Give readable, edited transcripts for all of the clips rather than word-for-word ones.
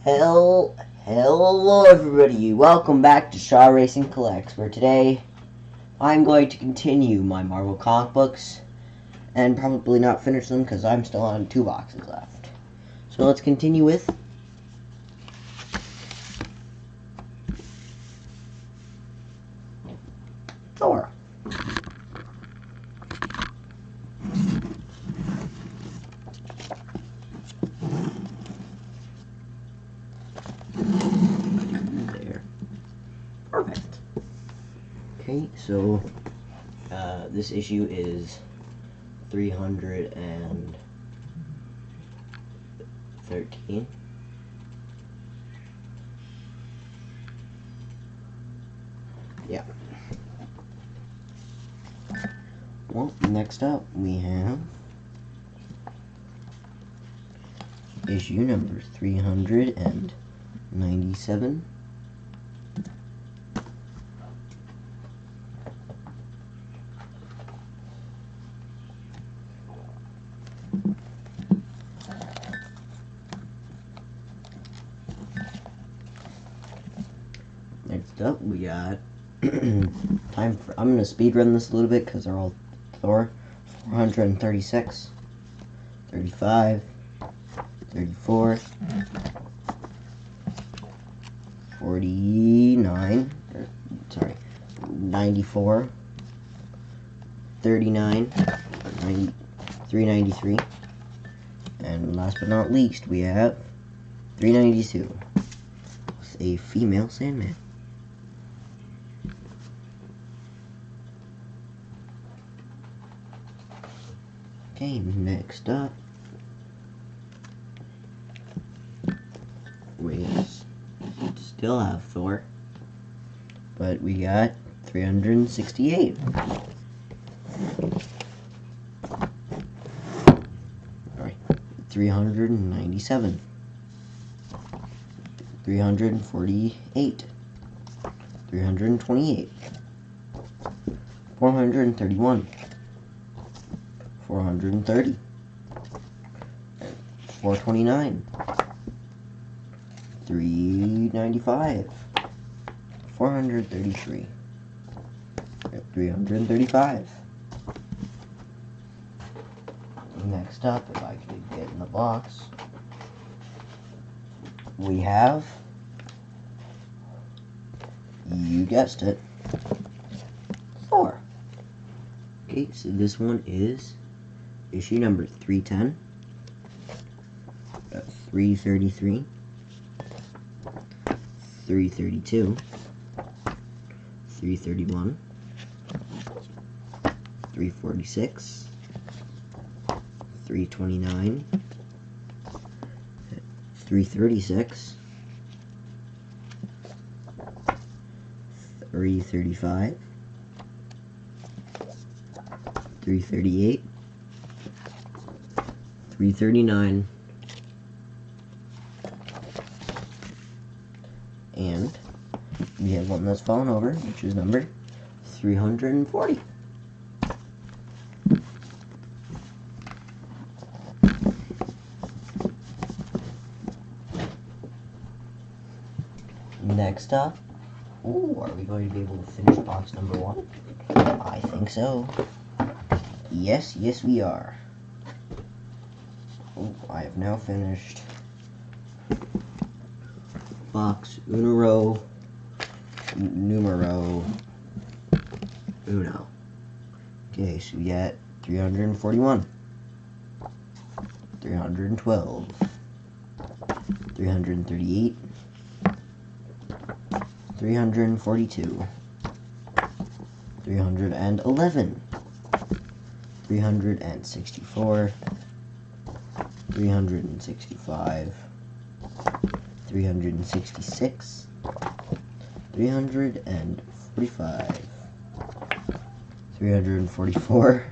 Hello everybody, welcome back to Shaw Racing Collects, where today I'm going to continue my Marvel comic books and probably not finish them because I'm still on 2 boxes left. So let's continue with Thor. There. Perfect. Okay, so this issue is 313. Yeah. Well, next up we have issue number 397. Next up, we got I'm gonna speed run this a little bit because they're all Thor. 436, 35, 34, 49, 94, 39, 393, and last but not least, we have 392 with a female Sandman. Okay, next up, we still have Thor, but we got 368. Sorry, 397, 348, 328, 431, 430, 429, 395, 433, 335. Next up, if I could get in the box, we have, you guessed it, Thor. Okay, so this one is issue number 310, 333, 332, 331, 346, 329, 336, 335, 338, 339, and we have one that's fallen over, which is number 340. Next up, are we going to be able to finish box number 1? I think so. Yes, we are. I have now finished box numero uno. Okay, so we got 341, 312, 338, 342, 311, 364, 365, 366, 345, 344,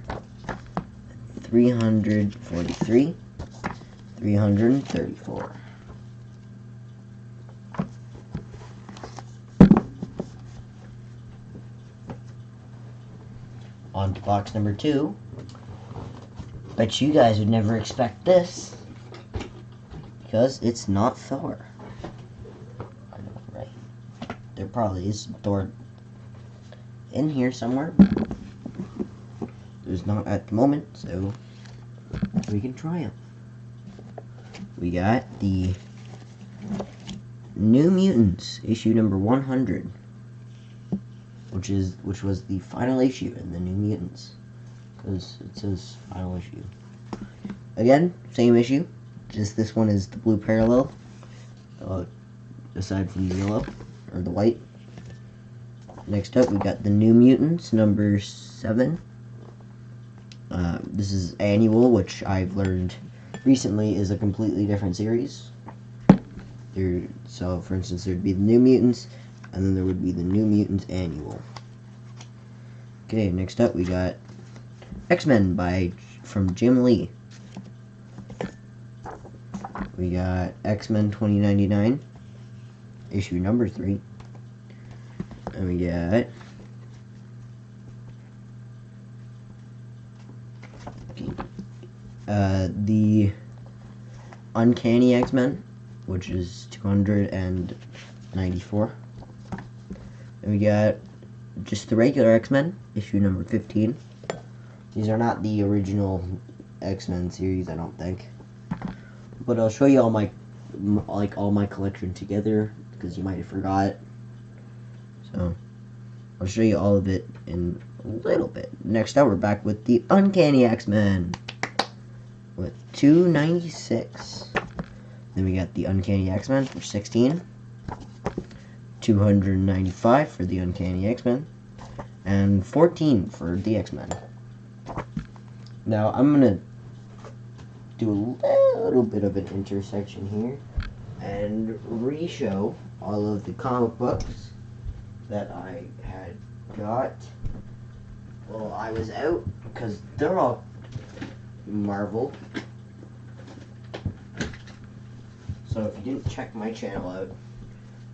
343, 334. On to box number 2. Bet you guys would never expect this, because it's not Thor. there probably is stored in here somewhere. There's not at the moment, so we can try them. We got the New Mutants, issue number 100, which was the final issue in the New Mutants, because it says final issue. Again, same issue, just this one is the blue parallel, aside from the yellow, or the white. Next up, we got the New Mutants, number 7. This is annual, which I've learned recently is a completely different series. So, for instance, there'd be the New Mutants, and then there would be the New Mutants Annual. Okay, next up we got X-Men from Jim Lee. We got X-Men 2099, issue number 3. And we got the Uncanny X-Men, which is 294. And we got just the regular X-Men, issue number 15. These are not the original X-Men series, I don't think. But I'll show you all my collection together, because you might have forgot. So I'll show you all of it in a little bit. Next up, we're back with the Uncanny X-Men with 296. Then we got the Uncanny X-Men for 16. 295 for the Uncanny X-Men. And 14 for the X-Men. Now, I'm going to do a little bit of an intersection here and re-show all of the comic books that I had got while I was out, because they're all Marvel. So if you didn't check my channel out,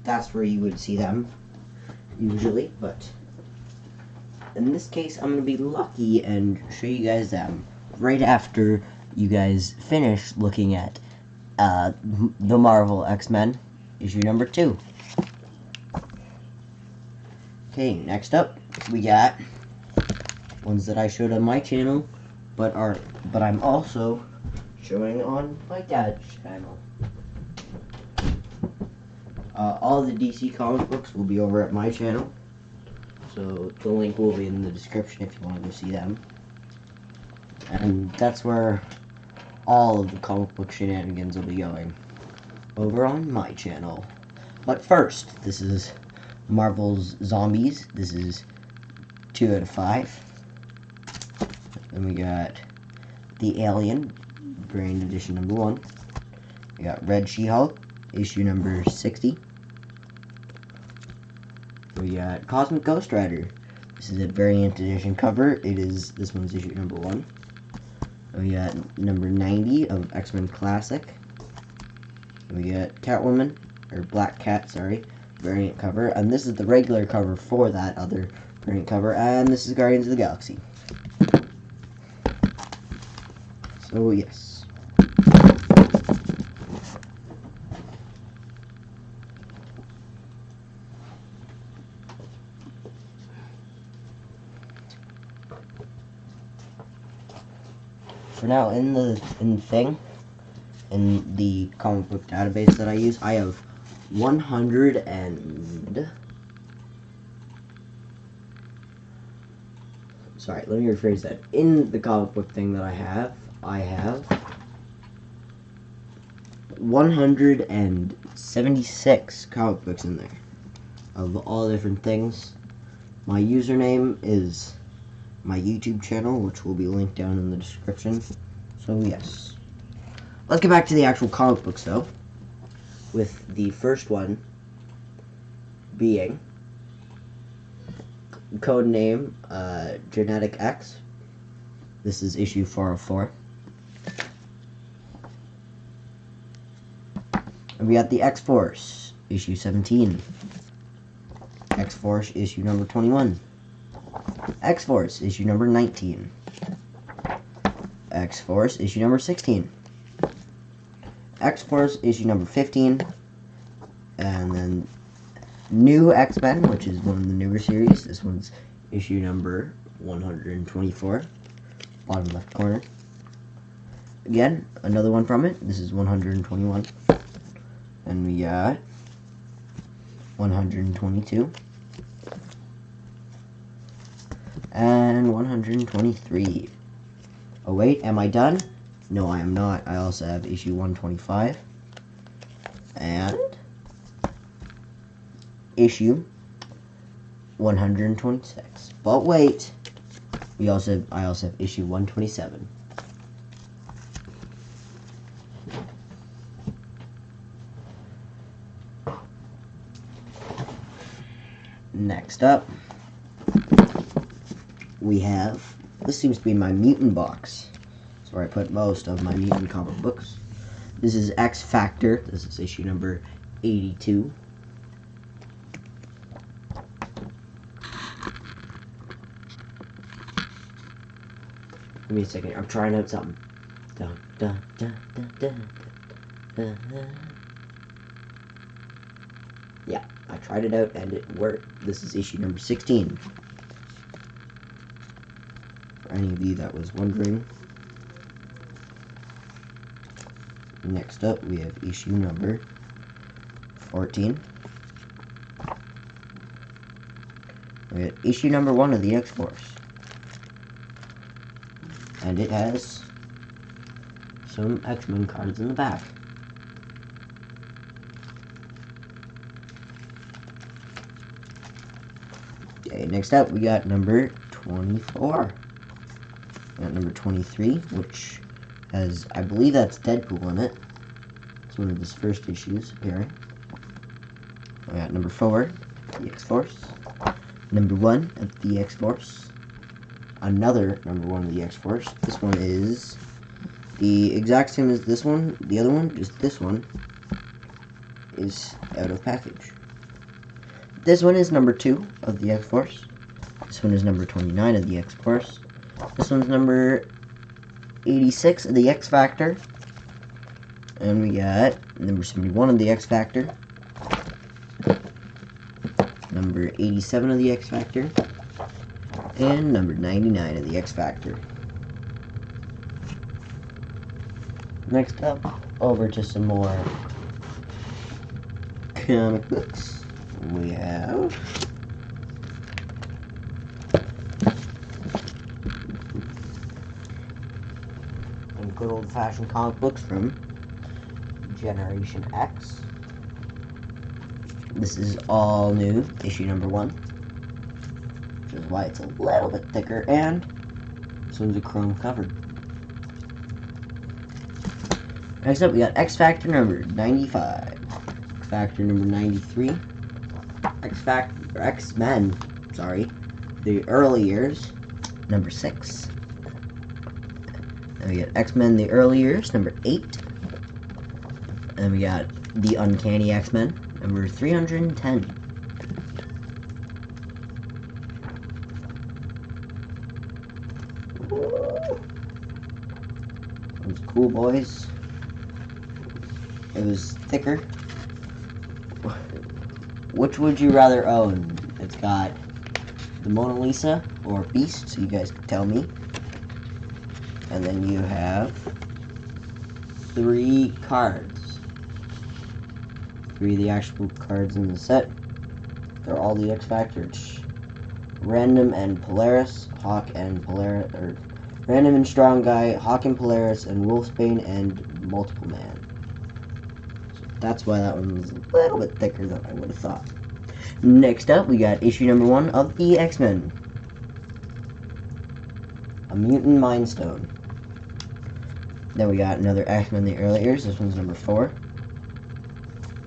that's where you would see them usually, but in this case I'm gonna be lucky and show you guys them right after you guys finish looking at the Marvel X-Men issue number 2. Okay, next up we got ones that I showed on my channel, but I'm also showing on my dad's channel. All the DC comic books will be over at my channel, so the link will be in the description if you want to go see them. And that's where all of the comic book shenanigans will be going, over on my channel. But first, this is Marvel's Zombies. This is 2 out of 5. Then we got the Alien, Grand Edition number 1. We got Red She-Hulk, issue number 60. We got Cosmic Ghost Rider. This is a variant edition cover. This one's issue number 1. We got number 90 of X-Men Classic. We got Catwoman, or Black Cat, sorry, variant cover. And this is the regular cover for that other variant cover. And this is Guardians of the Galaxy. So, yes. For now, in the comic book database that I use, I have 100 and... Sorry, let me rephrase that. In the comic book thing that I have 176 comic books in there, of all different things. My username is my YouTube channel, which will be linked down in the description. So yes, let's get back to the actual comic books though, with the first one being codename Genetic X. This is issue 404. And we got the X-Force, issue 17. X-Force, issue number 21. X-Force, issue number 19. X-Force, issue number 16. X-Force, issue number 15. And then New X-Men, which is one of the newer series. This one's issue number 124, bottom left corner. Again, another one from it. This is 121. And we got 122. And 123. Oh wait, am I done? No, I am not. I also have issue 125. And issue 126. But wait, I also have issue 127. Next up, we have, this seems to be my mutant box. That's where I put most of my mutant comic books. This is X Factor. This is issue number 82. Give me a second. I'm trying out something. Dun, dun, dun, dun, dun, dun, dun. Yeah, I tried it out and it worked. This is issue number 16. For any of you that was wondering. Next up, we have issue number 14. We have issue number 1 of the X-Force. And it has some X-Men cards in the back. Okay, next up we got number 24. We got number 23, which has, I believe that's Deadpool in it. It's one of his first issues appearing. We got number 4, the X-Force. Number 1 of the X-Force. Another number 1 of the X-Force. This one is the exact same as this one. The other one, just this one, is out of package. This one is number 2 of the X-Force. This one is number 29 of the X-Force. This one's number 86 of the X-Factor. And we got number 71 of the X-Factor. Number 87 of the X-Factor. And number 99 of the X-Factor. Next up, over to some more comic books. We have some good old-fashioned comic books from Generation X. This is all new, issue number 1, which is why it's a little bit thicker, and this one's a chrome cover. Next up, we got X Factor number 95, X Factor number 93. X-Men, sorry, the early years, number 6. And we got X-Men the early years, number 8. And we got the Uncanny X-Men, number 310. It was cool, boys. It was thicker. Which would you rather own? It's got the Mona Lisa or Beast, so you guys can tell me. And then you have 3 cards. 3 of the actual cards in the set. They're all the X Factors. Random and Polaris, Hawk and Polaris, or Random and Strong Guy, Hawk and Polaris, and Wolfsbane and Multiple Man. That's why that one was a little bit thicker than I would have thought. Next up, we got issue number 1 of the X-Men. A Mutant Mind Stone. Then we got another X-Men the early years. This one's number 4.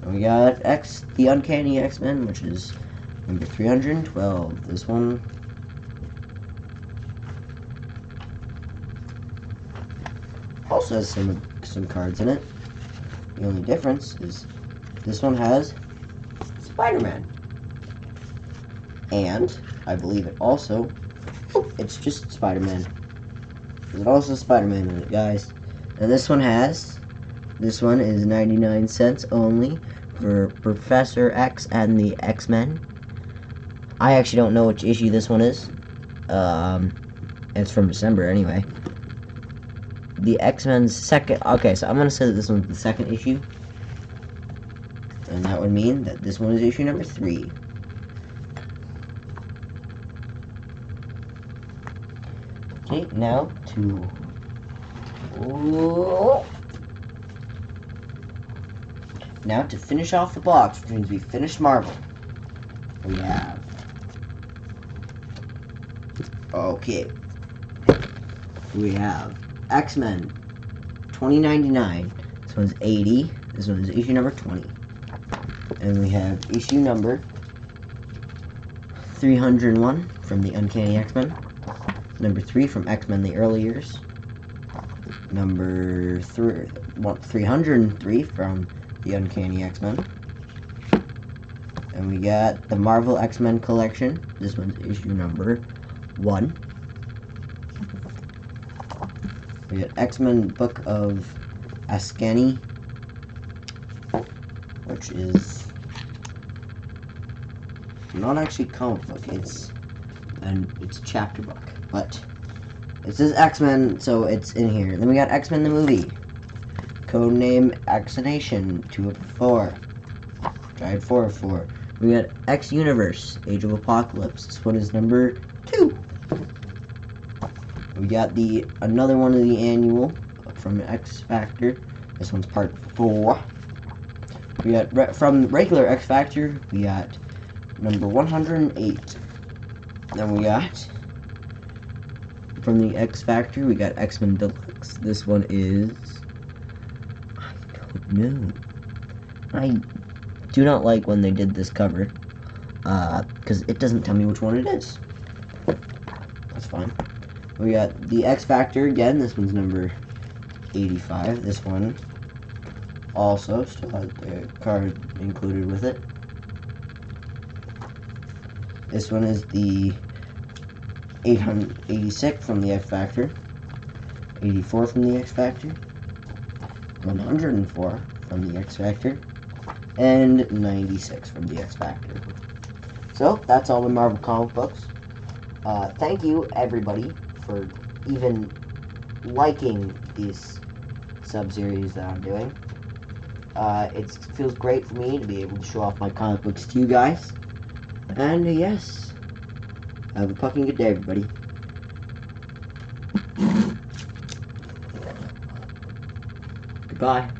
And we got the Uncanny X-Men, which is number 312. This one also has some cards in it. The only difference is this one has Spider-Man. And I believe it also, it's just Spider-Man. There's also Spider-Man in it, guys. And this one is 99 cents only for Professor X and the X-Men. I actually don't know which issue this one is. It's from December anyway. The X-Men's second... Okay, so I'm going to say that this one's the second issue. And that would mean that this one is issue number 3. Okay, now to... Now to finish off the box, which means we finished Marvel. We have... Okay. We have X-Men 2099. This one's 80. This one is issue number 20. And we have issue number 301 from the Uncanny X-Men. Number 3 from X-Men the Early Years. Number 303 from the Uncanny X-Men. And we got the Marvel X-Men collection. This one's issue number 1. We got X-Men Book of Askani, which is not actually a comic book, it's a chapter book, but it says X-Men, so it's in here. Then we got X-Men the movie, codename X-Nation 2 of 4, tried 4 of 4. We got X Universe, Age of Apocalypse. This one is number 2. We got another one of the annual from X Factor. This one's part 4. We got from regular X Factor. We got number 108. Then we got from the X Factor. We got X-Men Deluxe. This one is, I don't know. I do not like when they did this cover, because it doesn't tell me which one it is. That's fine. We got the X Factor again. This one's number 85. This one also still has the card included with it. This one is the 886 from the X Factor, 84 from the X Factor, 104 from the X Factor, and 96 from the X Factor. So that's all the Marvel comic books. Thank you everybody for even liking these sub-series that I'm doing. It feels great for me to be able to show off my comic books to you guys. And yes, have a fucking good day, everybody. Goodbye.